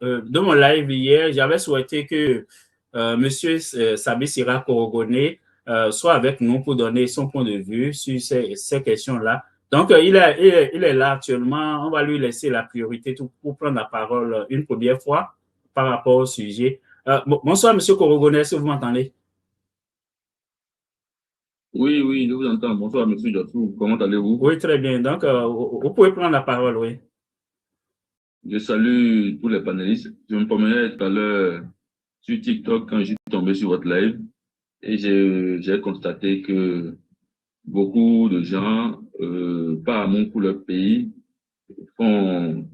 de mon live hier, j'avais souhaité que Monsieur Sabi Sira Korogoné soit avec nous pour donner son point de vue sur ces questions-là. Donc, il est là actuellement. On va lui laisser la priorité pour prendre la parole une première fois par rapport au sujet. Bonsoir, Monsieur Korogoné, est-ce que vous m'entendez? Oui, oui, je vous entends. Bonsoir, Monsieur Jossou. Comment allez-vous? Oui, très bien. Donc, vous pouvez prendre la parole, oui. Je salue tous les panélistes. Je me promenais tout à l'heure sur TikTok quand je suis tombé sur votre live et j'ai constaté que beaucoup de gens, par amour pour leur pays,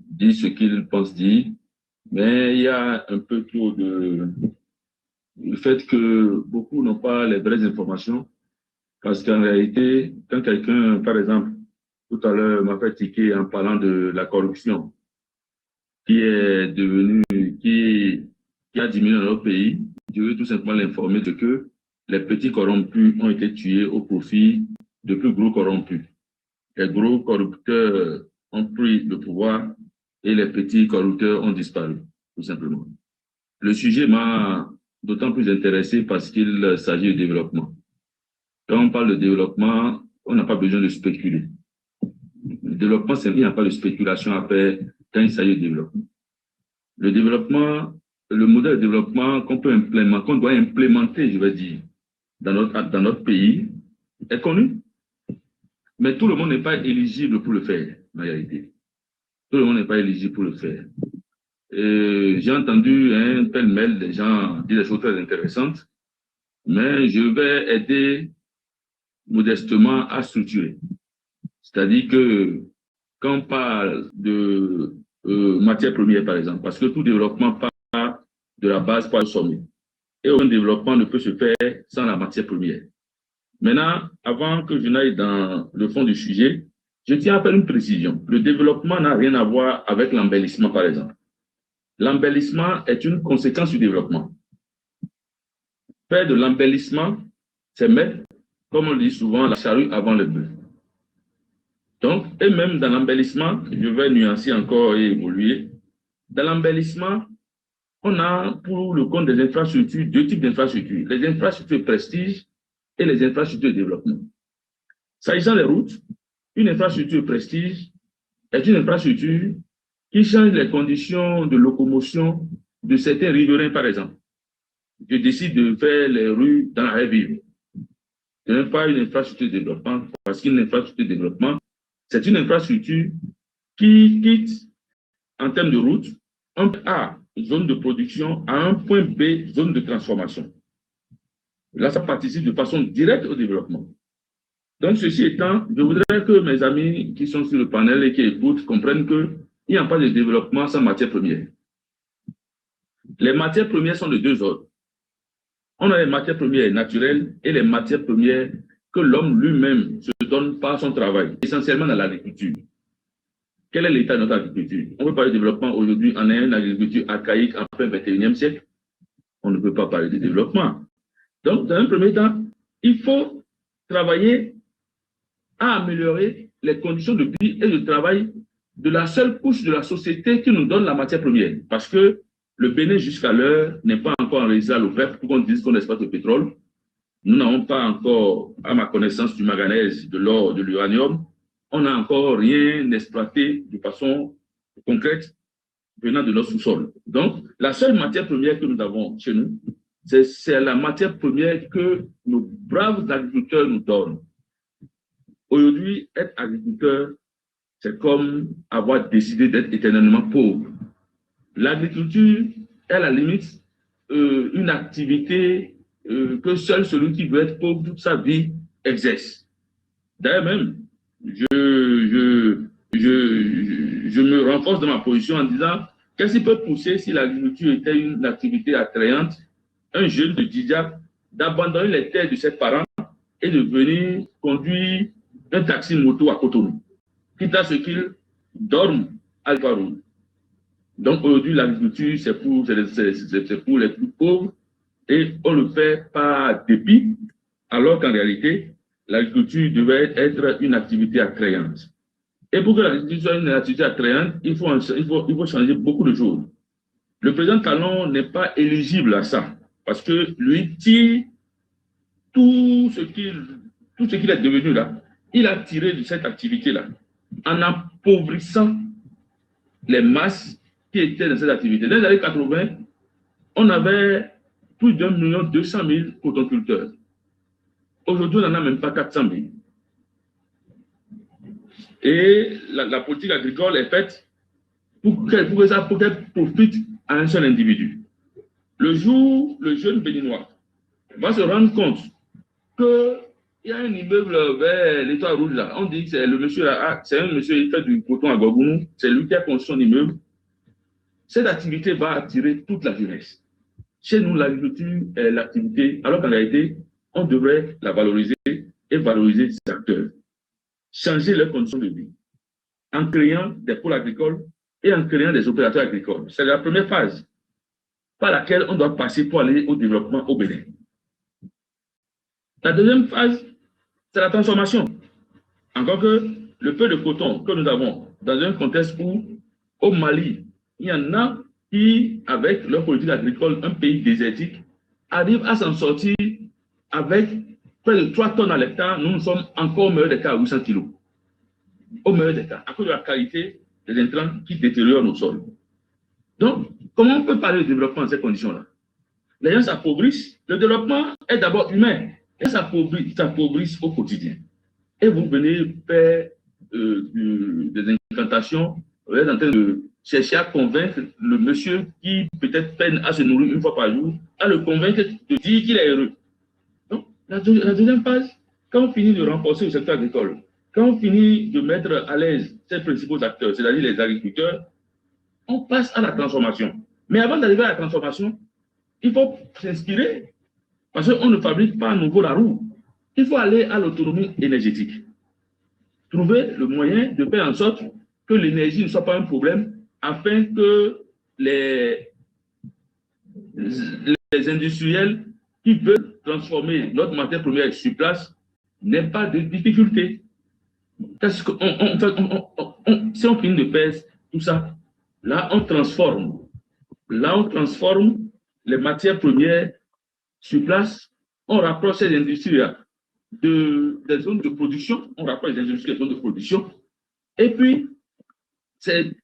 disent ce qu'ils pensent dire, mais il y a un peu trop le fait que beaucoup n'ont pas les vraies informations, parce qu'en réalité, quand quelqu'un, par exemple, tout à l'heure m'a fait tiquer en parlant de la corruption, qui est devenu, qui a diminué dans notre pays, je veux tout simplement l'informer de que les petits corrompus ont été tués au profit de plus gros corrompus. Les gros corrupteurs ont pris le pouvoir et les petits corrupteurs ont disparu, tout simplement. Le sujet m'a d'autant plus intéressé parce qu'il s'agit de développement. Quand on parle de développement, on n'a pas besoin de spéculer. Le développement, il n'y a pas de spéculation à faire quand il s'agit de développement. Le développement, le modèle de développement qu'on peut implémenter, qu'on doit implémenter, je vais dire, dans notre pays, est connu. Mais tout le monde n'est pas éligible pour le faire, en réalité. Tout le monde n'est pas éligible pour le faire. J'ai entendu un pêle-mêle des gens dire des choses très intéressantes, mais je vais aider modestement à structurer. C'est-à-dire que quand on parle de matière première, par exemple, parce que tout développement part de la base pour le sommet. Et aucun développement ne peut se faire sans la matière première. Maintenant, avant que je n'aille dans le fond du sujet, je tiens à faire une précision. Le développement n'a rien à voir avec l'embellissement, par exemple. L'embellissement est une conséquence du développement. Faire de l'embellissement, c'est mettre, comme on dit souvent, la charrue avant le bœuf. Donc, et même dans l'embellissement, je vais nuancer encore et évoluer. Dans l'embellissement, on a pour le compte des infrastructures, deux types d'infrastructures, les infrastructures prestige et les infrastructures de développement. S'agissant des routes, une infrastructure prestige est une infrastructure qui change les conditions de locomotion de certains riverains, par exemple. Je décide de faire les rues dans la ville. Ce n'est pas une infrastructure de développement, parce qu'une infrastructure de développement, c'est une infrastructure qui quitte, en termes de route, un point A, zone de production, à un point B, zone de transformation. Là, ça participe de façon directe au développement. Donc, ceci étant, je voudrais que mes amis qui sont sur le panel et qui écoutent comprennent qu'il n'y a pas de développement sans matières premières. Les matières premières sont de deux ordres. On a les matières premières naturelles et les matières premières que l'homme lui-même se donne par son travail, essentiellement dans l'agriculture. Quel est l'état de notre agriculture? On peut parler de développement aujourd'hui en ayant une agriculture archaïque en plein 21e siècle. On ne peut pas parler de développement. Donc, dans un premier temps, il faut travailler à améliorer les conditions de vie et de travail de la seule couche de la société qui nous donne la matière première. Parce que le Bénin, jusqu'à l'heure, n'est pas encore enregistré à l'OPEP pour qu'on dise qu'on exploite le pétrole. Nous n'avons pas encore, à ma connaissance, du manganèse, de l'or, de l'uranium. On n'a encore rien exploité de façon concrète venant de notre sous-sol. Donc, la seule matière première que nous avons chez nous, c'est la matière première que nos braves agriculteurs nous donnent. Aujourd'hui, être agriculteur, c'est comme avoir décidé d'être éternellement pauvre. L'agriculture est à la limite une activité que seul celui qui veut être pauvre toute sa vie exerce. D'ailleurs même, je me renforce dans ma position en disant qu'est-ce qui peut pousser si l'agriculture était une activité attrayante, un jeune de Djidiac d'abandonner les terres de ses parents et de venir conduire un taxi moto à Cotonou, quitte à ce qu'il dorme à Cameroun. Donc aujourd'hui, l'agriculture, c'est pour les plus pauvres et on le fait par dépit, alors qu'en réalité, l'agriculture devait être une activité attrayante. Et pour que l'agriculture soit une activité attrayante, il faut changer beaucoup de choses. Le président Talon n'est pas éligible à ça, parce que lui tire tout ce qu'il est devenu là, il a tiré de cette activité-là, en appauvrissant les masses qui étaient dans cette activité. Dans les années 80, on avait plus d'1,2 million cotonculteurs. Aujourd'hui, on n'en a même pas 400 000. Et la politique agricole est faite pour qu'elle profite à un seul individu. Le jour, le jeune béninois va se rendre compte qu'il y a un immeuble vers l'Étoile Rouge là. On dit que c'est le monsieur là, c'est un monsieur qui fait du coton à Gogounou, c'est lui qui a construit son immeuble. Cette activité va attirer toute la jeunesse. Chez nous, l'agriculture est l'activité, alors qu'en réalité, on devrait la valoriser et valoriser ces acteurs. Changer leurs conditions de vie en créant des pôles agricoles et en créant des opérateurs agricoles. C'est la première phase par laquelle on doit passer pour aller au développement au Bénin. La deuxième phase, c'est la transformation. Encore que le peu de coton que nous avons dans un contexte où, au Mali, il y en a qui, avec leur politique agricole, un pays désertique, arrivent à s'en sortir avec près de 3 tonnes à l'hectare. Nous sommes encore au meilleur des cas à 800 kilos. Au meilleur des cas, à cause de la qualité des intrants qui détériorent nos sols. Donc, comment on peut parler de développement dans ces conditions-là? Les gens s'appauvrissent. Le développement est d'abord humain. Les gens s'appauvrissent au quotidien. Et vous venez faire des incantations, vous êtes en train de chercher à convaincre le monsieur qui peut-être peine à se nourrir une fois par jour, à le convaincre de dire qu'il est heureux. Donc, la deuxième phase, quand on finit de renforcer le secteur agricole, quand on finit de mettre à l'aise ces principaux acteurs, c'est-à-dire les agriculteurs, on passe à la transformation. Mais avant d'arriver à la transformation, il faut s'inspirer, parce qu'on ne fabrique pas à nouveau la roue. Il faut aller à l'autonomie énergétique. Trouver le moyen de faire en sorte que l'énergie ne soit pas un problème, afin que les industriels qui veulent transformer notre matière première sur place n'aient pas de difficultés. Parce que si on finit de faire tout ça, là on transforme les matières premières sur place, on rapproche ces industries des zones de production, on rapproche les industries des zones de production, et puis c'est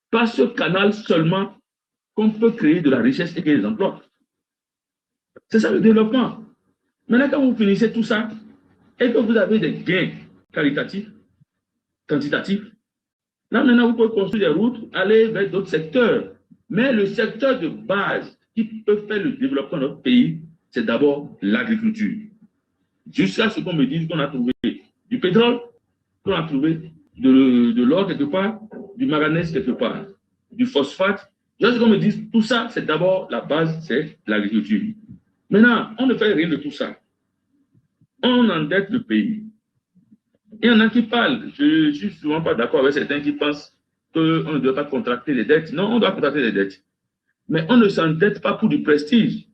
par ce canal seulement qu'on peut créer de la richesse et créer des emplois. C'est ça le développement. Maintenant, quand vous finissez tout ça, et que vous avez des gains qualitatifs, quantitatifs, là maintenant vous pouvez construire des routes, aller vers d'autres secteurs. Mais le secteur de base qui peut faire le développement de notre pays, c'est d'abord l'agriculture. Jusqu'à ce qu'on me dise qu'on a trouvé du pétrole, qu'on a trouvé de l'or quelque part, du manganèse quelque part, du phosphate. Jusqu'à ce qu'on me dise tout ça, c'est d'abord la base, c'est l'agriculture. Maintenant, on ne fait rien de tout ça. On endette le pays. Il y en a qui parlent, je ne suis souvent pas d'accord avec certains qui pensent qu'on ne doit pas contracter les dettes. Non, on doit contracter les dettes. Mais on ne s'endette pas pour du prestige.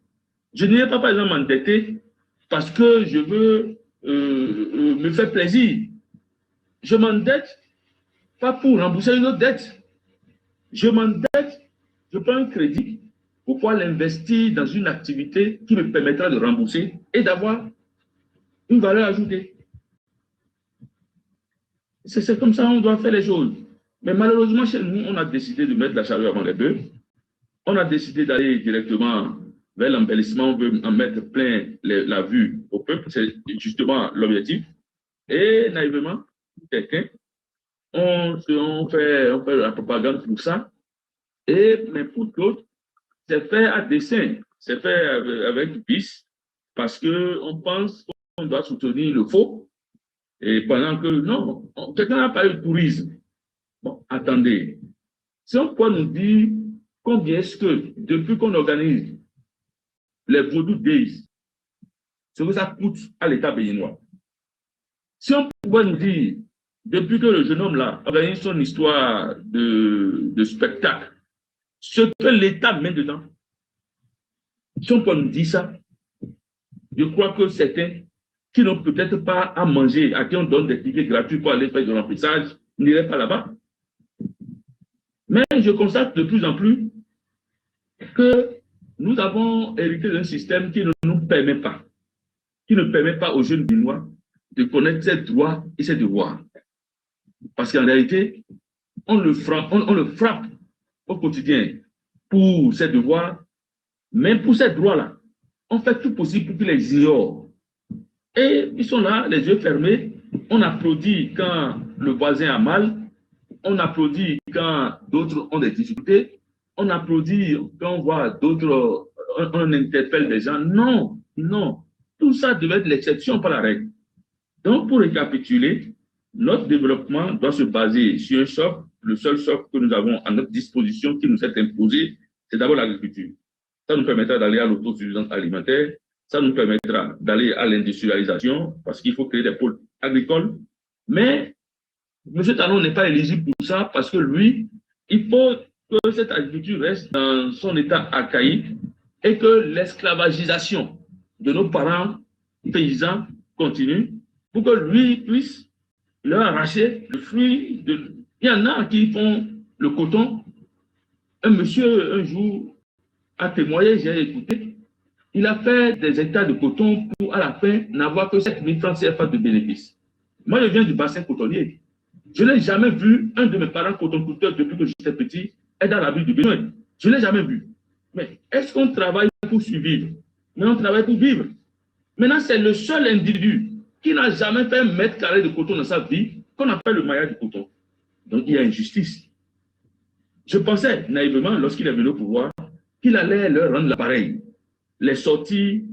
Je n'irai pas, par exemple, m'endetter parce que je veux me faire plaisir. Je m'endette pas pour rembourser une autre dette. Je m'endette, je prends un crédit pour pouvoir l'investir dans une activité qui me permettra de rembourser et d'avoir une valeur ajoutée. C'est comme ça qu'on doit faire les choses. Mais malheureusement, chez nous, on a décidé de mettre la charrue avant les bœufs. On a décidé d'aller directement vers l'embellissement. On veut en mettre plein la vue au peuple. C'est justement l'objectif. Et naïvement, quelqu'un, on fait la propagande pour ça. Mais pour d'autres, c'est fait à dessein. C'est fait avec du vice parce qu'on pense qu'on doit soutenir le faux. Et pendant que, non, quelqu'un a parlé de tourisme. Bon, attendez. Si on peut nous dire combien est-ce que, depuis qu'on organise les Vaudou Days, ce que ça coûte à l'État béninois. Si on pouvait nous dire, depuis que le jeune homme là organise son histoire de spectacle, ce que l'État met dedans, si on peut nous dire ça, je crois que certains qui n'ont peut-être pas à manger, à qui on donne des tickets gratuits pour aller faire de remplissage, n'iraient pas là-bas. Mais je constate de plus en plus que nous avons hérité d'un système qui ne nous permet pas, aux jeunes Béninois de connaître ses droits et ses devoirs. Parce qu'en réalité, on le frappe au quotidien pour ses devoirs, mais pour ces droits-là, on fait tout possible pour qu'ils les ignorent. Et ils sont là, les yeux fermés, on applaudit quand le voisin a mal, on applaudit quand d'autres ont des difficultés, on applaudit quand on voit d'autres, on interpelle des gens. Non, non, tout ça devait être l'exception, pas la règle. Donc, pour récapituler, notre développement doit se baser sur un socle. Le seul socle que nous avons à notre disposition, qui nous est imposé, c'est d'abord l'agriculture. Ça nous permettra d'aller à l'autosuffisance alimentaire, ça nous permettra d'aller à l'industrialisation, parce qu'il faut créer des pôles agricoles. Mais M. Talon n'est pas éligible pour ça, parce que lui, il faut que cette agriculture reste dans son état archaïque et que l'esclavagisation de nos parents paysans continue pour que lui puisse leur arracher le fruit. Il y en a qui font le coton. Un monsieur, un jour, a témoigné, j'ai écouté, il a fait des hectares de coton pour, à la fin, n'avoir que 7 000 francs CFA de bénéfices. Moi, je viens du bassin cotonnier. Je n'ai jamais vu un de mes parents cotonculteurs depuis que j'étais petit être dans la ville du Bénin. Je ne l'ai jamais vu. Mais est-ce qu'on travaille pour survivre? Mais on travaille pour vivre. Maintenant, c'est le seul individu qui n'a jamais fait un mètre carré de coton dans sa vie qu'on appelle le maillage du coton. Donc, il y a injustice. Je pensais naïvement, lorsqu'il est venu au pouvoir, qu'il allait leur rendre l'appareil, les sorties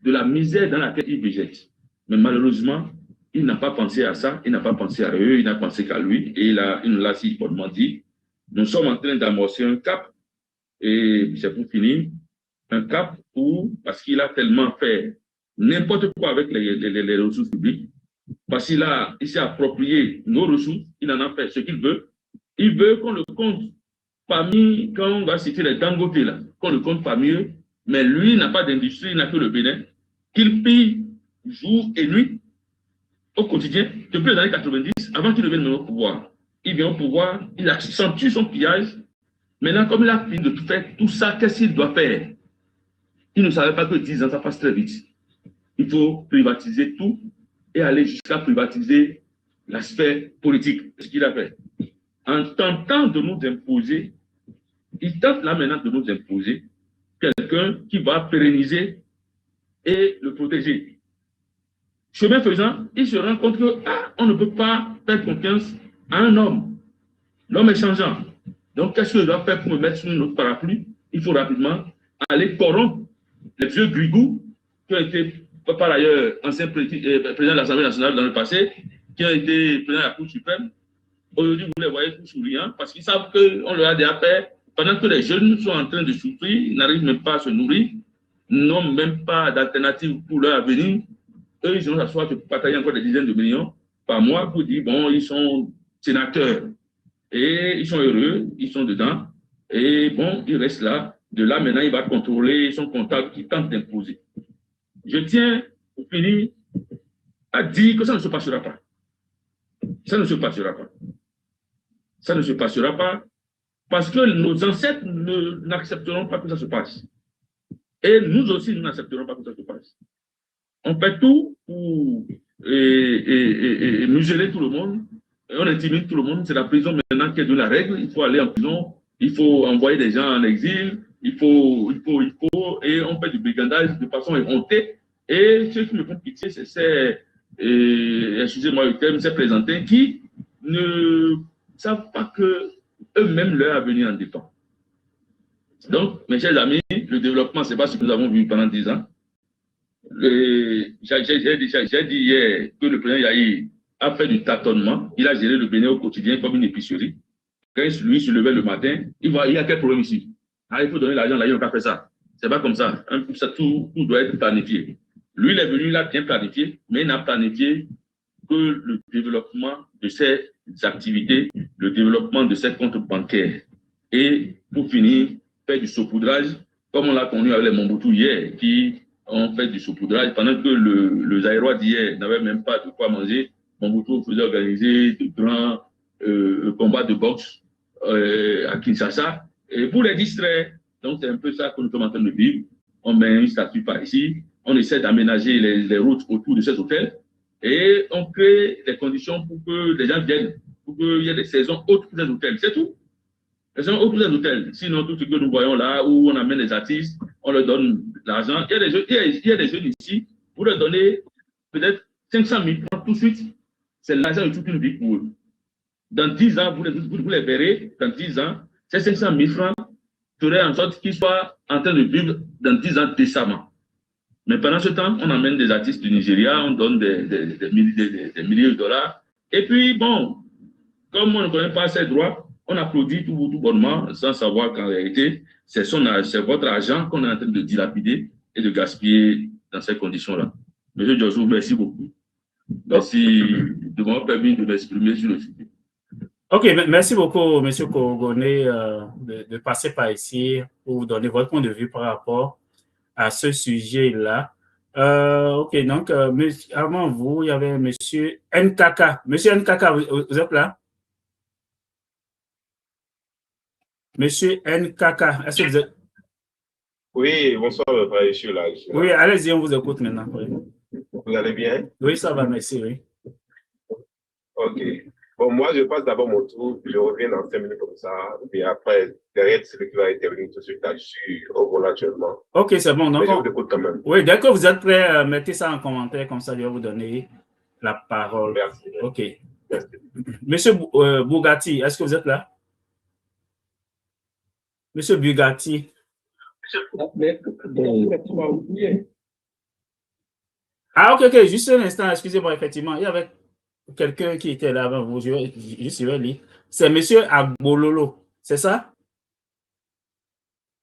de la misère dans laquelle ils végètent. Mais malheureusement, il n'a pas pensé à ça, il n'a pas pensé à eux, il n'a pensé qu'à lui, et il nous l'a si bonnement dit. Nous sommes en train d'amorcer un cap, et c'est pour finir, un cap parce qu'il a tellement fait n'importe quoi avec les ressources publiques, parce qu'il s'est approprié nos ressources, il en a fait ce qu'il veut. Il veut qu'on le compte parmi, quand on va citer les Dangote là, qu'on le compte parmi eux, mais lui n'a pas d'industrie, il n'a que le Bénin, qu'il pille jour et nuit au quotidien, depuis les années 90, avant qu'il ne vienne au pouvoir. Il vient au pouvoir, il accentue son pillage. Maintenant, comme il a fini de faire tout ça, qu'est-ce qu'il doit faire? Il ne savait pas que 10 ans, ça passe très vite. Il faut privatiser tout et aller jusqu'à privatiser la sphère politique. C'est ce qu'il a fait. En tentant de nous imposer, il tente là maintenant de nous imposer quelqu'un qui va pérenniser et le protéger. Chemin faisant, il se rend compte qu'on ne peut pas faire confiance à un homme. L'homme est changeant. Donc, qu'est-ce que je dois faire pour me mettre sous notre parapluie? Il faut rapidement aller corrompre les vieux grigous qui ont été, par ailleurs, anciens président de l'Assemblée nationale dans le passé, qui ont été président de la Cour suprême. Aujourd'hui, vous les voyez tous souriants parce qu'ils savent qu'on leur a déjà fait, pendant que les jeunes sont en train de souffrir, ils n'arrivent même pas à se nourrir, n'ont même pas d'alternative pour leur avenir. Eux, ils ont s'asseoir de partager encore des dizaines de millions par mois pour dire, bon, ils sont sénateurs et ils sont heureux, ils sont dedans. Et bon, ils restent là. De là, maintenant, il va contrôler son comptable qui tente d'imposer. Je tiens, pour finir, à dire que ça ne se passera pas. Ça ne se passera pas. Ça ne se passera pas parce que nos ancêtres n'accepteront pas que ça se passe. Et nous aussi, nous n'accepterons pas que ça se passe. On fait tout pour museler tout le monde. On intimide tout le monde. C'est la prison maintenant qui est de la règle. Il faut aller en prison. Il faut envoyer des gens en exil. Il faut. Et on fait du brigandage de façon éhontée. Et ceux qui me font pitié, c'est excusez-moi le terme, c'est présentés qui ne savent pas que eux-mêmes leur avenir en dépend. Donc, mes chers amis, le développement, ce n'est pas ce que nous avons vu pendant 10 ans. J'ai dit hier que le président Yahi a fait du tâtonnement. Il a géré le Bénin au quotidien comme une épicerie. Quand lui se levait le matin, il y a quel problème ici? Ah, il faut donner l'argent, là, il n'a pas fait ça. C'est pas comme ça. Tout doit être planifié. Lui, il est venu là bien planifié, mais il n'a planifié que le développement de ses activités, le développement de ses comptes bancaires. Et pour finir, faire du saupoudrage, comme on l'a connu avec les Mobutu hier, qui ont fait du saupoudrage pendant que le Zaïrois d'hier n'avait même pas de quoi manger. Mobutu faisait organiser de grands combats de boxe à Kinshasa et pour les distraire. Donc, c'est un peu ça que nous sommes en train de vivre. On met une statue par ici, on essaie d'aménager les routes autour de ces hôtels et on crée des conditions pour que les gens viennent, pour qu'il y ait des saisons autour des hôtels. C'est tout. Les saisons autour des hôtels. Sinon, tout ce que nous voyons là, où on amène les artistes, on leur donne l'argent. Il y a des jeunes ici, vous leur donnez peut-être 500 000 francs tout de suite. C'est l'argent de toute une vie pour eux. Dans 10 ans, vous les verrez, dans 10 ans, ces 500 000 francs feraient en sorte qu'ils soient en train de vivre dans 10 ans décemment. Mais pendant ce temps, on amène des artistes du Nigeria, on donne des milliers de dollars. Et puis, bon, comme on ne connaît pas ses droits, on applaudit tout bonnement, sans savoir qu'en réalité, c'est votre argent qu'on est en train de dilapider et de gaspiller dans ces conditions-là. Monsieur Joshua, merci beaucoup. Merci de m'avoir permis de m'exprimer sur le sujet. Ok, merci beaucoup, M. Korogoné, de passer par ici pour vous donner votre point de vue par rapport à ce sujet-là. Ok, donc, avant vous, il y avait M. NKK. Monsieur NKK, vous êtes là? Monsieur NKK, est-ce que vous êtes... Oui, bonsoir, frère, je suis là. Oui, allez-y, on vous écoute maintenant. Oui. Vous allez bien? Oui, ça va, merci, oui. Ok. Bon, moi, je passe d'abord mon tour, puis je reviens dans 5 minutes comme ça, puis après, derrière, c'est celui qui va intervenir tout de suite là-dessus, au vol actuellement. Ok, c'est bon. Donc, mais je vous écoute quand même. Oui, dès que vous êtes prêt, mettez ça en commentaire, comme ça, je vais vous donner la parole. Merci. Ok. Merci. Monsieur Bugatti, est-ce que vous êtes là? Monsieur Bugatti. Ah, ok, juste un instant, excusez-moi, effectivement, il y avait quelqu'un qui était là avant vous, je vais lire. C'est monsieur Agbololo, c'est ça?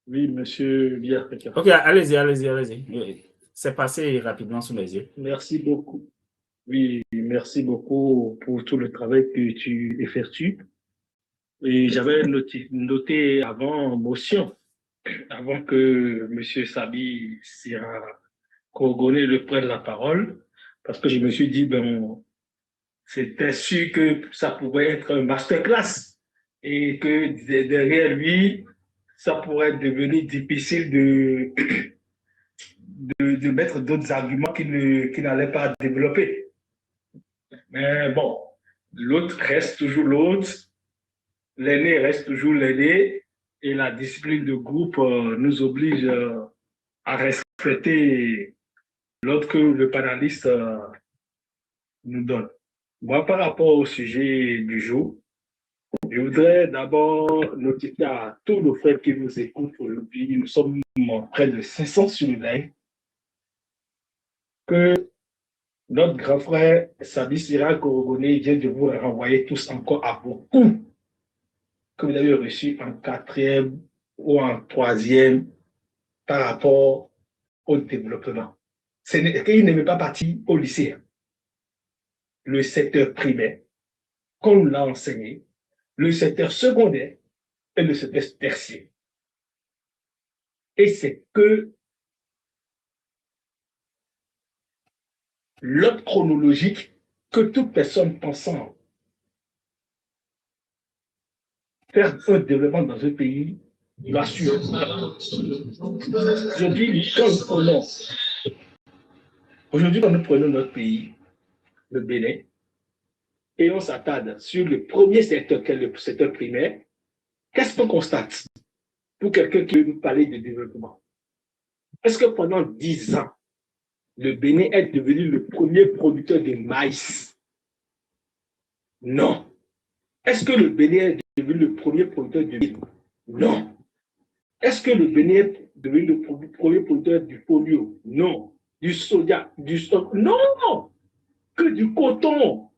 Oui, monsieur Biya. Ok, allez-y. C'est passé rapidement sous mes yeux. Merci beaucoup. Oui, merci beaucoup pour tout le travail que tu effectues. Et j'avais noté avant motion, avant que monsieur Sabi Sira Korogoné le prenne la parole, parce que je me suis dit, ben, c'était sûr que ça pouvait être un masterclass et que derrière lui, ça pourrait devenir difficile de mettre d'autres arguments qui n'allaient pas développer. Mais bon, l'autre reste toujours l'autre, l'aîné reste toujours l'aîné, et la discipline de groupe nous oblige à respecter l'ordre que le panéliste nous donne. Moi, par rapport au sujet du jour, je voudrais d'abord notifier à tous nos frères qui nous écoutent aujourd'hui, nous sommes près de 500 sur le live, que notre grand frère Sabi Sira Korogoné vient de vous renvoyer tous encore à beaucoup que vous avez reçu en 4e ou en 3e par rapport au développement. Il n'est pas parti au lycée. Le secteur primaire, qu'on l'a enseigné, le secteur secondaire et le secteur tertiaire. Et c'est que l'ordre chronologique que toute personne pensant faire un développement dans un pays va suivre. Aujourd'hui, quand nous prenons notre pays, le Bénin, et on s'attarde sur le premier secteur, qui est le secteur primaire, qu'est-ce qu'on constate pour quelqu'un qui veut nous parler de développement? Est-ce que pendant 10 ans, le Bénin est devenu le premier producteur de maïs? Non. Est-ce que le Bénin est devenu le premier producteur de mil? Non. Est-ce que le Bénin est devenu le premier producteur du polio? Non. Du soja, du stock? Non. Que du coton.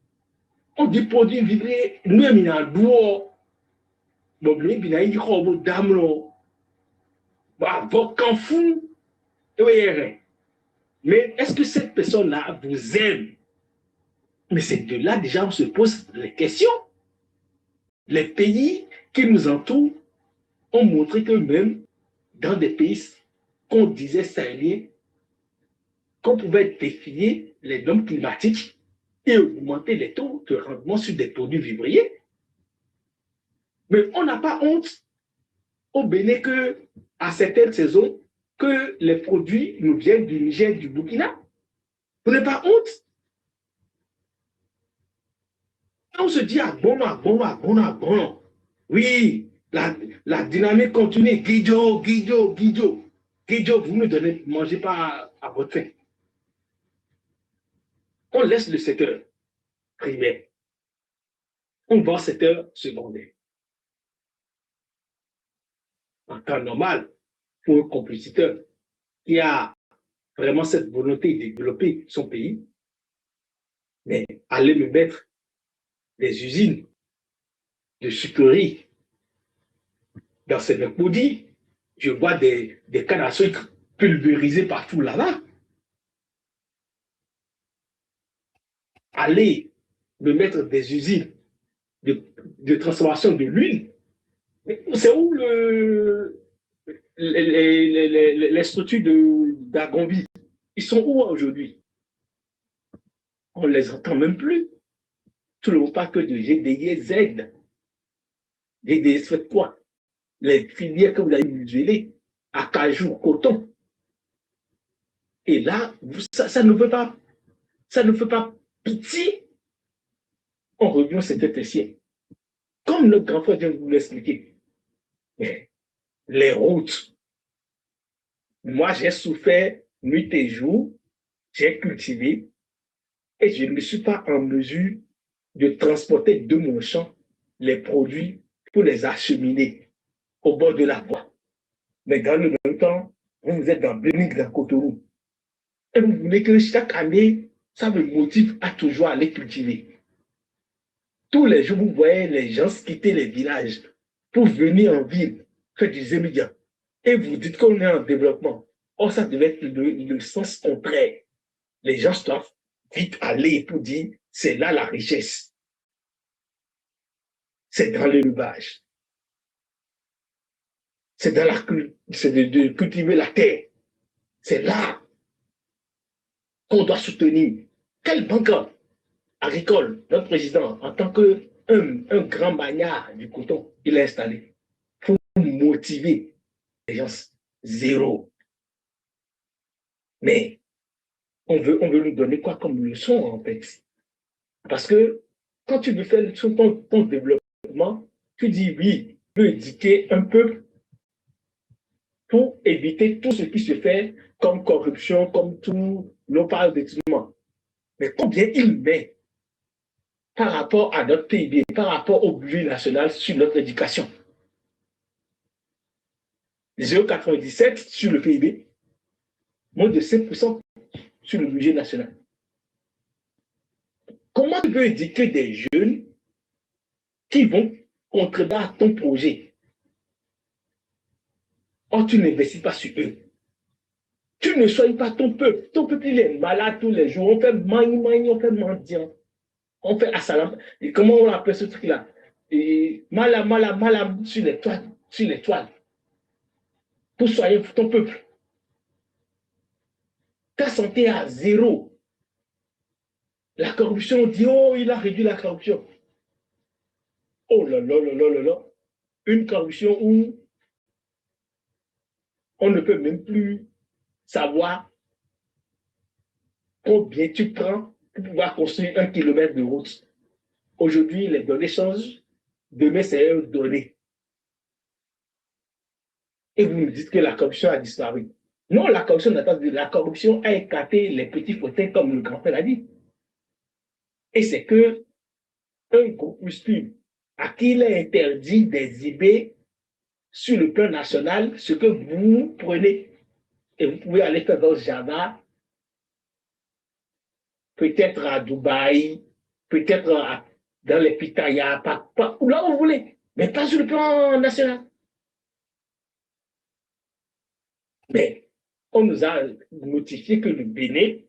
On dit produit vivrier, nous avons mis en dehors. Bon, il y a une dame, avocat fou. Mais est-ce que cette personne-là vous aime? Mais c'est de là déjà on se pose les questions. Les pays qui nous entourent ont montré que même dans des pays qu'on disait sahéliens, qu'on pouvait défier les normes climatiques et augmenter les taux de rendement sur des produits vivriers. Mais on n'a pas honte au Bénin que à certaines saisons que les produits nous viennent du Niger, du Burkina. Vous n'avez pas honte? On se dit, ah bon, ah bon, ah bon, ah bon. Oui, la dynamique continue. Guido, vous ne donnez, mangez pas à votre faim. On laisse le secteur primaire. On va au secteur secondaire. En temps normal, pour un compétiteur qui a vraiment cette volonté de développer son pays, mais aller me mettre des usines de sucrerie dans ces mercredis, je vois des cannes à sucre pulvérisées partout là-bas. Aller me mettre des usines de transformation de l'huile, c'est où les structures d'Agonvi? Ils sont où aujourd'hui? On ne les entend même plus. Tout le monde parle que de GDZ. GDZ, faites quoi? Les filières que vous avez muselées, acajou, coton. Et là, ça ne fait pas pitié. On revient au secteur siècle. Comme notre grand frère vient de vous l'expliquer. Les routes. Moi, j'ai souffert nuit et jour, j'ai cultivé et je ne suis pas en mesure de transporter de mon champ les produits pour les acheminer au bord de la voie. Mais dans le même temps, vous êtes dans Bénin, dans Cotonou. Et vous voulez que chaque année, ça me motive à toujours aller cultiver. Tous les jours, vous voyez les gens quitter les villages pour venir en ville, faire du zémidia. Et vous dites qu'on est en développement. Or, ça devait être le sens contraire. Les gens doivent vite aller pour dire, c'est là la richesse. C'est dans l'élevage. C'est de cultiver la terre. C'est là qu'on doit soutenir. Quel banquier agricole, notre président, en tant qu'un grand magnat du coton, il est installé pour motiver les gens zéro. Mais on veut nous donner quoi comme leçon en fait? Parce que quand tu veux faire ton développement, tu dis oui, tu veux éduquer un peuple pour éviter tout ce qui se fait comme corruption, comme tout l'opage d'étudiement. Mais combien il met par rapport à notre PIB, par rapport au budget national sur notre éducation? 0,97 sur le PIB, moins de 5% sur le budget national. Comment tu veux éduquer des jeunes qui vont contribuer à ton projet? Or, tu n'investis pas sur eux. Tu ne soignes pas ton peuple. Ton peuple, il est malade tous les jours. On fait mani, on fait mendiant. On fait assalam. Et comment on appelle ce truc-là? Mala sur les toiles. Pour soigner ton peuple. Ta santé à zéro. La corruption, on dit, oh, il a réduit la corruption. Oh là là là là là là. Une corruption où on ne peut même plus savoir combien tu prends pour pouvoir construire 1 kilomètre de route. Aujourd'hui, les données changent. Demain, c'est une donnée. Et vous nous dites que la corruption a disparu. Non, la corruption n'a pas disparu. La corruption a écarté les petits fauteuils, comme le grand-père l'a dit. Et c'est que un groupuscule à qui il est interdit d'exhiber sur le plan national ce que vous prenez. Et vous pouvez aller faire dans Java, peut-être à Dubaï, peut-être dans les Pitaya, là où vous voulez, mais pas sur le plan national. Mais on nous a notifié que le Bénin,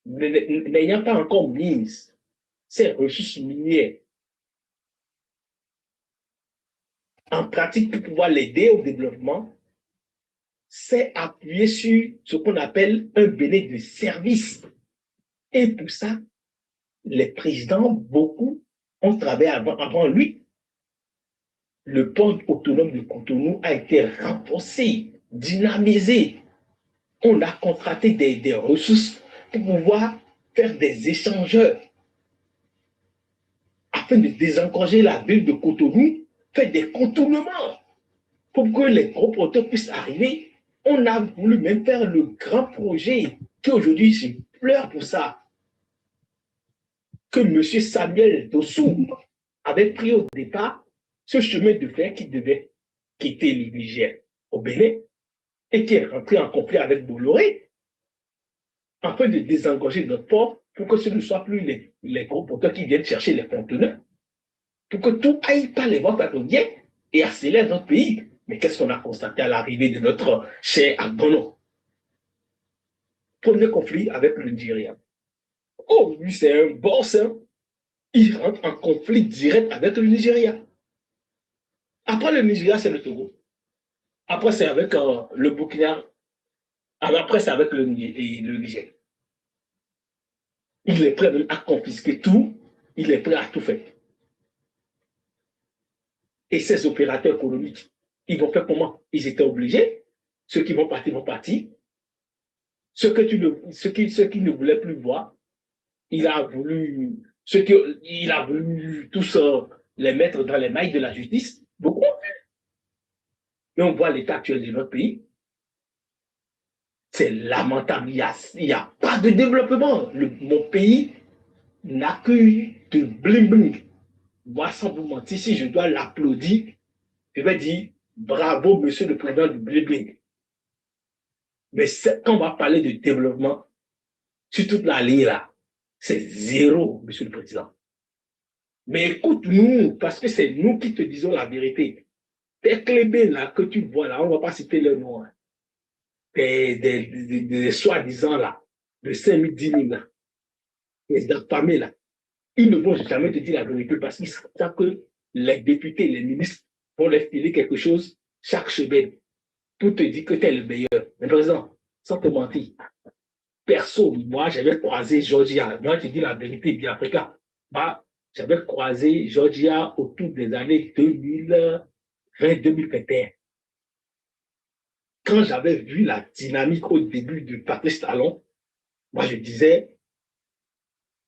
n'ayant pas encore mis ses ressources minières en pratique pour pouvoir l'aider au développement, c'est appuyer sur ce qu'on appelle un Bénin de service. Et pour ça, les présidents, beaucoup, ont travaillé avant lui. Le port autonome de Cotonou a été renforcé dynamisé. On a contracté des ressources pour pouvoir faire des échangeurs afin de désengorger la ville de Cotonou, faire des contournements pour que les gros porteurs puissent arriver. On a voulu même faire le grand projet qui aujourd'hui se pleure pour ça, que M. Samuel Dossou avait pris au départ, ce chemin de fer qui devait quitter le Niger au Bénin et qui est rentré en conflit avec Bolloré afin de désengorger notre port pour que ce ne soit plus les gros porteurs qui viennent chercher les conteneurs, pour que tout aille par les voies pétrolières et accélère notre pays. Mais qu'est-ce qu'on a constaté à l'arrivée de notre cher Agbono? Premier conflit avec le Nigeria. Oh, lui, c'est un boss. Hein? Il rentre en conflit direct avec le Nigeria. Après le Nigeria, c'est le Togo. Après, c'est avec le Burkina. Après, c'est avec le Niger. Il est prêt même à confisquer tout. Il est prêt à tout faire. Et ces opérateurs économiques, ils vont faire comment? Ils étaient obligés. Ceux qui vont partir vont partir. Ceux qui ne voulaient plus voir, il a voulu tous les mettre dans les mailles de la justice. Beaucoup. Et on voit l'état actuel de notre pays. C'est lamentable. Il n'y a pas de développement. Mon pays n'a que de bling-bling. Moi, sans vous mentir, si je dois l'applaudir, je vais dire bravo, monsieur le président du bling-bling. Mais quand on va parler de développement, sur toute la ligne là, c'est zéro, monsieur le président. Mais écoute-nous, parce que c'est nous qui te disons la vérité. Tes clébés là que tu vois là, on ne va pas citer leur nom. Hein. Des soi-disant là, de 5 000, 10 000 là, les affamés là, ils ne vont jamais te dire la vérité parce qu'ils savent que les députés, les ministres vont leur filer quelque chose chaque semaine pour te dire que tu es le meilleur. Mais président, sans te mentir, perso, moi j'avais croisé Georgia, moi je dis la vérité, bien africain, j'avais croisé Georgia autour des années 2020-2021. Quand j'avais vu la dynamique au début de Patrice Talon, moi je disais,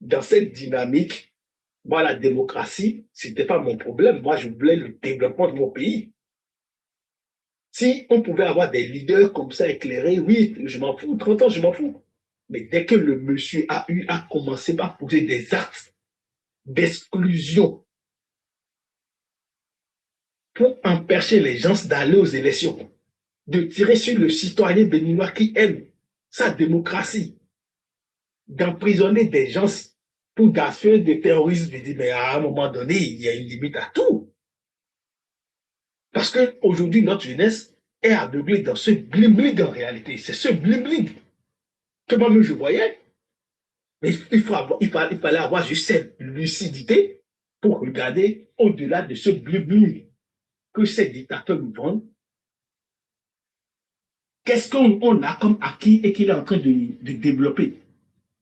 dans cette dynamique, moi la démocratie, ce n'était pas mon problème. Moi je voulais le développement de mon pays. Si on pouvait avoir des leaders comme ça éclairés, oui, je m'en fous, 30 ans, je m'en fous. Mais dès que le monsieur a commencé à poser des actes d'exclusion pour empêcher les gens d'aller aux élections, de tirer sur le citoyen béninois qui aime sa démocratie, d'emprisonner des gens pour d'affaires de terrorisme, je dis, mais à un moment donné, il y a une limite à tout. Parce qu'aujourd'hui, notre jeunesse est aveuglée dans ce bling-bling en réalité. C'est ce bling-bling que moi-même je voyais. Mais il fallait avoir juste cette lucidité pour regarder au-delà de ce bling-bling que ces dictateurs nous vendent. Qu'est-ce qu'on a comme acquis et qu'il est en train de développer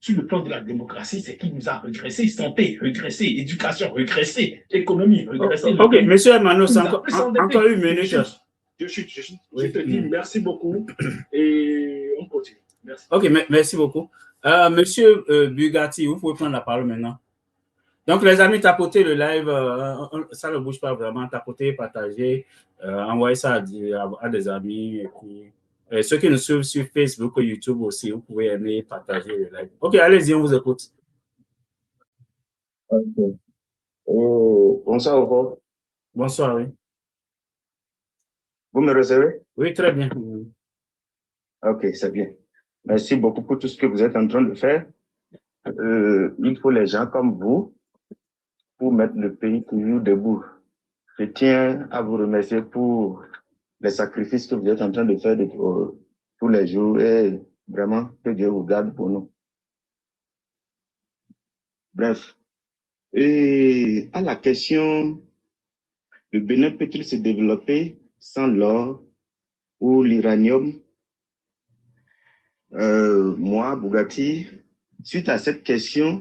sur le plan de la démocratie, c'est qu'il nous a régressé, santé, régressé, éducation, régressé, économie, régressé. Ok, monsieur Manos, encore une minute. Je te dis merci beaucoup et on continue. Merci. Ok, merci beaucoup. Monsieur Bugatti, vous pouvez prendre la parole maintenant. Donc, les amis, tapotez le live, ça ne bouge pas vraiment, tapotez, partagez, envoyez ça à des amis. Et puis, ceux qui nous suivent sur Facebook ou YouTube aussi, vous pouvez aimer, partager le live. Ok, allez-y, on vous écoute. Okay. Bonsoir, Hugo. Bonsoir, oui. Vous me recevez? Oui, très bien. Ok, c'est bien. Merci beaucoup pour tout ce que vous êtes en train de faire. Il faut les gens comme vous pour mettre le pays toujours debout. Je tiens à vous remercier pour les sacrifices que vous êtes en train de faire tous les jours et vraiment que Dieu vous garde pour nous. Bref. Et à la question, le Bénin peut-il se développer sans l'or ou l'uranium? Moi, Bugatti, suite à cette question,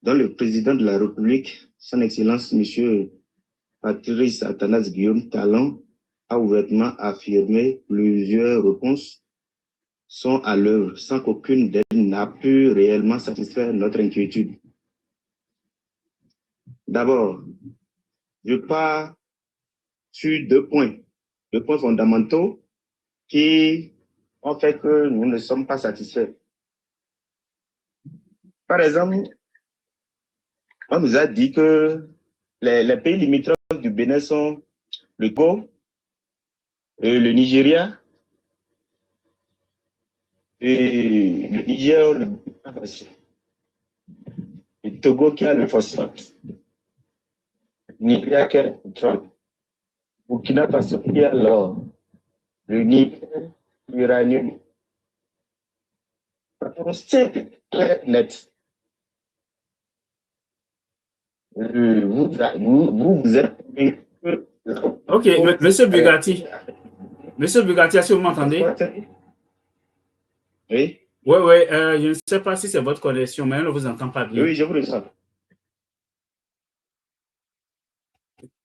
dont le président de la République, son Excellence, Monsieur Patrice Athanase Guillaume Talon, a ouvertement affirmé plusieurs réponses sont à l'œuvre sans qu'aucune d'elles n'a pu réellement satisfaire notre inquiétude. D'abord, je pars sur deux points fondamentaux qui ont fait que nous ne sommes pas satisfaits. Par exemple, on nous a dit que les pays limitrophes du Bénin sont le Togo, le Nigeria, et le Niger, le Togo qui a le phosphate, le Nigeria qui a le pétrole, Burkina Faso qui a l'or, le Niger, l'uranium. C'est très net. Vous êtes... Ok, Monsieur Bugatti. Monsieur Bugatti, est-ce que vous m'entendez? Oui. Oui, oui, je ne sais pas si c'est votre connexion, mais on ne vous entend pas bien. Oui, je vous le sens.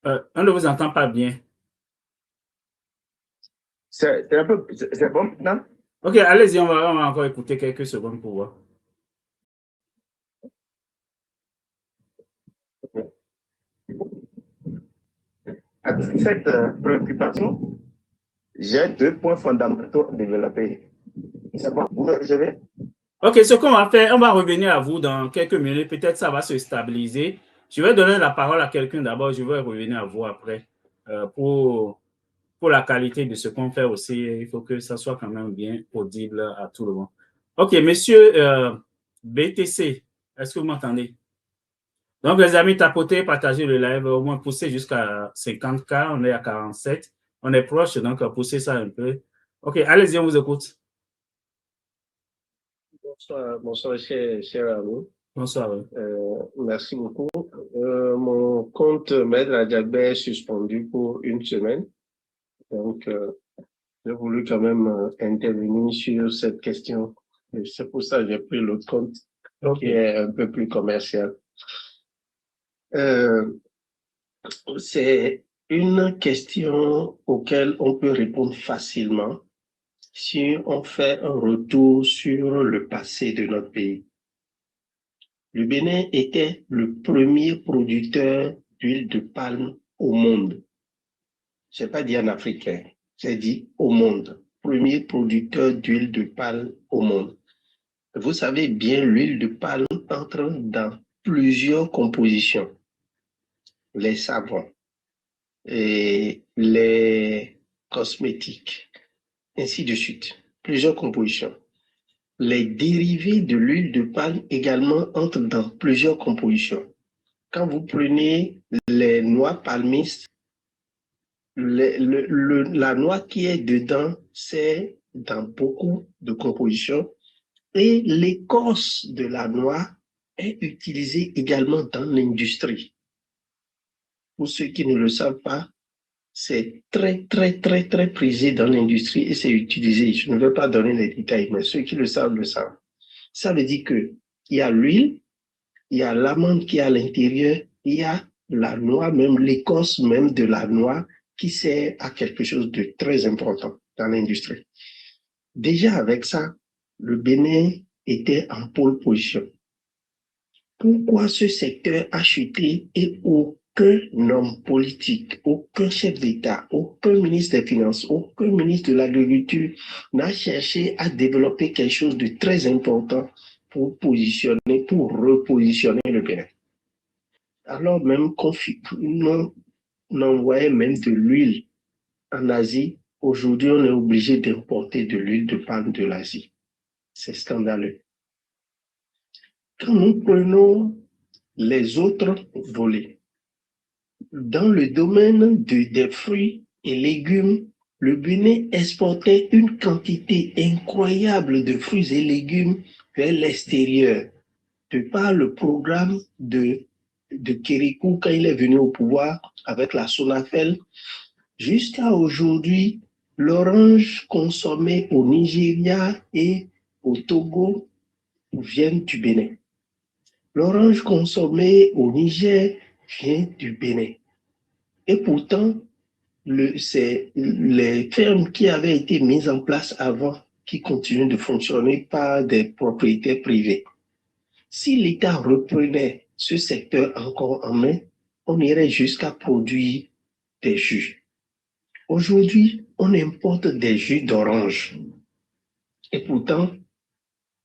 On ne vous entend pas bien. C'est bon maintenant? Ok, allez-y, on va encore écouter quelques secondes pour voir. À cette préoccupation, j'ai deux points fondamentaux à développer. C'est bon, vous me recevez? Ok, ce qu'on va faire, on va revenir à vous dans quelques minutes. Peut-être ça va se stabiliser. Je vais donner la parole à quelqu'un d'abord. Je vais revenir à vous après. Pour la qualité de ce qu'on fait aussi, il faut que ça soit quand même bien audible à tout le monde. Ok, monsieur BTC, est-ce que vous m'entendez? Donc, les amis, tapotez, partagez le live, au moins poussez jusqu'à 50K. On est à 47. On est proche, donc poussez ça un peu. Ok, allez-y, on vous écoute. Bonsoir, cher Arnaud. Bonsoir. Merci beaucoup. Mon compte Maître Adjabé est suspendu pour une semaine. Donc, j'ai voulu quand même intervenir sur cette question. Et c'est pour ça que j'ai pris l'autre compte qui est un peu plus commercial. C'est une question auquel on peut répondre facilement si on fait un retour sur le passé de notre pays. Le Bénin était le premier producteur d'huile de palme au monde. Je n'ai pas dit en Afrique, j'ai dit au monde. Premier producteur d'huile de palme au monde. Vous savez bien, l'huile de palme entre dans plusieurs compositions. Les savons, et les cosmétiques, ainsi de suite. Plusieurs compositions. Les dérivés de l'huile de palme également entrent dans plusieurs compositions. Quand vous prenez les noix palmistes, la noix qui est dedans, c'est dans beaucoup de compositions. Et l'écorce de la noix est utilisée également dans l'industrie. Pour ceux qui ne le savent pas, c'est très prisé dans l'industrie et c'est utilisé. Je ne vais pas donner les détails, mais ceux qui le savent, le savent. Ça veut dire qu'il y a l'huile, il y a l'amande qui est à l'intérieur, il y a la noix, même l'écorce même de la noix qui sert à quelque chose de très important dans l'industrie. Déjà avec ça, le Bénin était en pole position. Pourquoi ce secteur a chuté et aucun homme politique, aucun chef d'État, aucun ministre des Finances, aucun ministre de l'Agriculture n'a cherché à développer quelque chose de très important pour repositionner le Bénin. Alors même qu'on envoyait même de l'huile en Asie, aujourd'hui on est obligé d'importer de l'huile de palme de l'Asie. C'est scandaleux. Quand nous prenons les autres volets, dans le domaine des fruits et légumes, le Bénin exportait une quantité incroyable de fruits et légumes vers l'extérieur, de par le programme de Kérékou quand il est venu au pouvoir avec la Sonafel. Jusqu'à aujourd'hui, l'orange consommée au Nigeria et au Togo vient du Bénin. L'orange consommée au Niger vient du Bénin. Et pourtant, c'est les fermes qui avaient été mises en place avant qui continuent de fonctionner par des propriétaires privés. Si l'État reprenait ce secteur encore en main, on irait jusqu'à produire des jus. Aujourd'hui, on importe des jus d'orange. Et pourtant,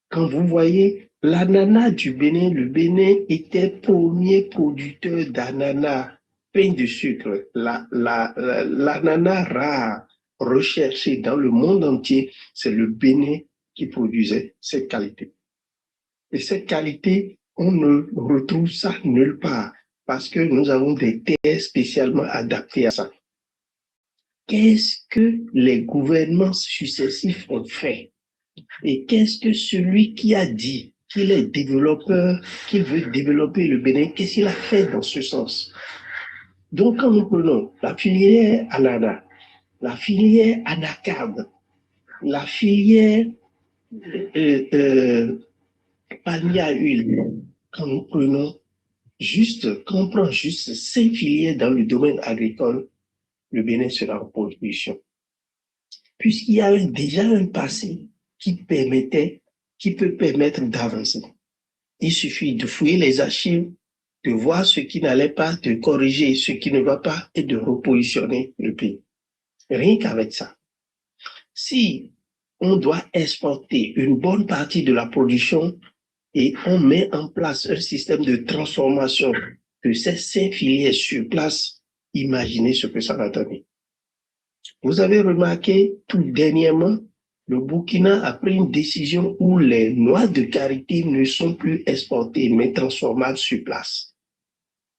quand vous voyez l'ananas du Bénin, le Bénin était premier producteur d'ananas plein de sucre. L'ananas rare recherché dans le monde entier, c'est le Bénin qui produisait cette qualité. Et cette qualité, on ne retrouve ça nulle part parce que nous avons des terres spécialement adaptées à ça. Qu'est-ce que les gouvernements successifs ont fait? Et qu'est-ce que celui qui a dit qu'il est développeur, qu'il veut développer le Bénin, qu'est-ce qu'il a fait dans ce sens? Donc, quand nous prenons la filière ananas, la filière anacarde, la filière palmier à huile, quand nous prenons quand on prend juste 5 filières dans le domaine agricole, le Bénin sera en pole position. Puisqu'il y a déjà un passé qui peut permettre d'avancer. Il suffit de fouiller les archives, de voir ce qui n'allait pas, de corriger ce qui ne va pas et de repositionner le pays. Rien qu'avec ça. Si on doit exporter une bonne partie de la production et on met en place un système de transformation de ces 5 filières sur place, imaginez ce que ça va donner. Vous avez remarqué tout dernièrement, le Burkina a pris une décision où les noix de karité ne sont plus exportées, mais transformables sur place.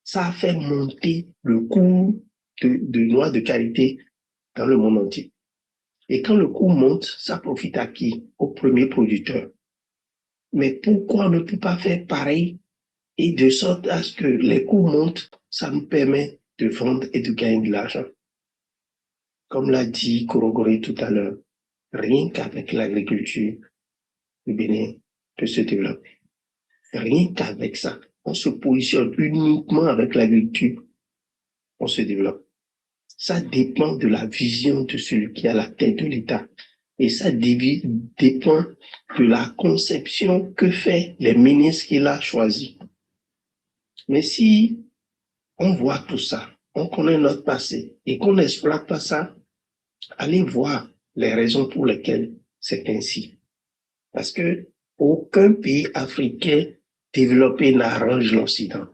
Ça a fait monter le coût de noix de karité dans le monde entier. Et quand le coût monte, ça profite à qui? Aux premiers producteurs. Mais pourquoi on ne peut pas faire pareil et de sorte à ce que les coûts montent, ça nous permet de vendre et de gagner de l'argent? Comme l'a dit Korogoré tout à l'heure, rien qu'avec l'agriculture, le Bénin peut se développer. Rien qu'avec ça, on se positionne uniquement avec l'agriculture, on se développe. Ça dépend de la vision de celui qui a la tête de l'État. Et ça dépend de la conception que fait les ministres qu'il a choisis. Mais si on voit tout ça, on connaît notre passé et qu'on n'exploite pas ça, allez voir les raisons pour lesquelles c'est ainsi. Parce que aucun pays africain développé n'arrange l'Occident.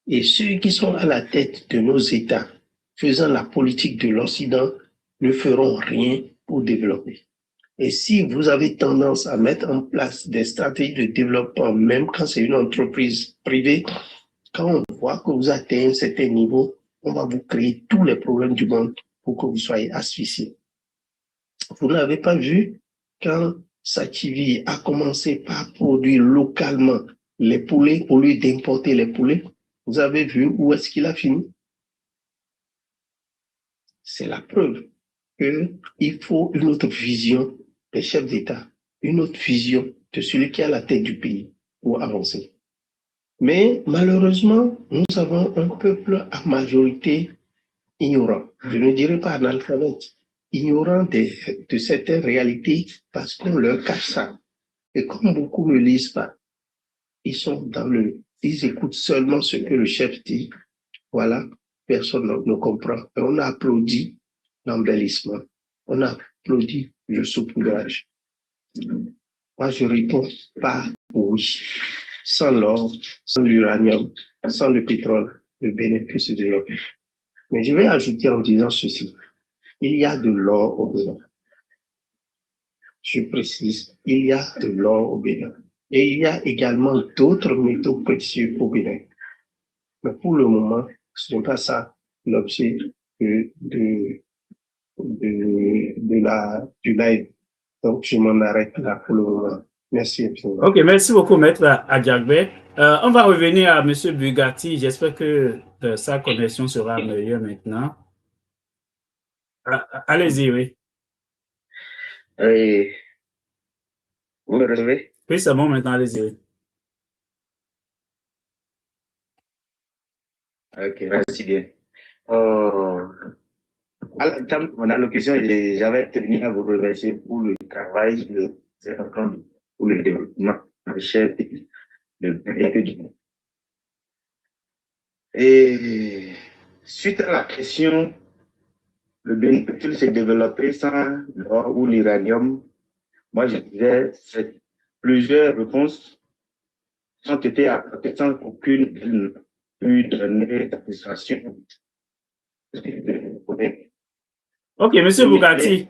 Et ceux qui sont à la tête de nos États, faisant la politique de l'Occident, ne feront rien pour développer. Et si vous avez tendance à mettre en place des stratégies de développement, même quand c'est une entreprise privée, quand on voit que vous atteignez un certain niveau, on va vous créer tous les problèmes du monde pour que vous soyez asphyxiés. Vous n'avez pas vu quand Sativi a commencé par produire localement les poulets au lieu d'importer les poulets? Vous avez vu où est-ce qu'il a fini? C'est la preuve qu'il faut une autre vision des chefs d'État, une autre vision de celui qui a la tête du pays pour avancer. Mais malheureusement, nous avons un peuple à majorité ignorant. Je ne dirais pas analphabète, ignorant de certaines réalités parce qu'on leur cache ça. Et comme beaucoup ne lisent pas, ils écoutent seulement ce que le chef dit. Voilà, personne ne comprend. Et on a applaudi l'embellissement. On a applaudi le saupoudrage. Moi, je réponds pas oui. Sans l'or, sans l'uranium, sans le pétrole, le Bénin peut se développer. Mais je vais ajouter en disant ceci. Il y a de l'or au Bénin. Je précise, il y a de l'or au Bénin. Et il y a également d'autres métaux précieux au Bénin. Mais pour le moment, ce n'est pas ça l'objet du live. Donc, je m'en arrête là pour le moment. Merci. Ok, merci beaucoup, Maître Adjagbe. On va revenir à M. Bugatti. J'espère que sa connexion sera meilleure maintenant. Allez-y, oui. Vous me recevez? Oui, c'est bon, maintenant, allez-y. Oui. Ok, merci bien. À la terme de mon allocution, j'avais tenu à vous remercier pour le travail que vous êtes en train de pour le développement de cher pays, de bien du monde. Et suite à la question, le Bénin peut-il se développer sans l'or ou l'uranium? Moi, je disais, plusieurs réponses ont été apportées sans qu'aucune pu donner d'administration. Ok, Monsieur Bougatti,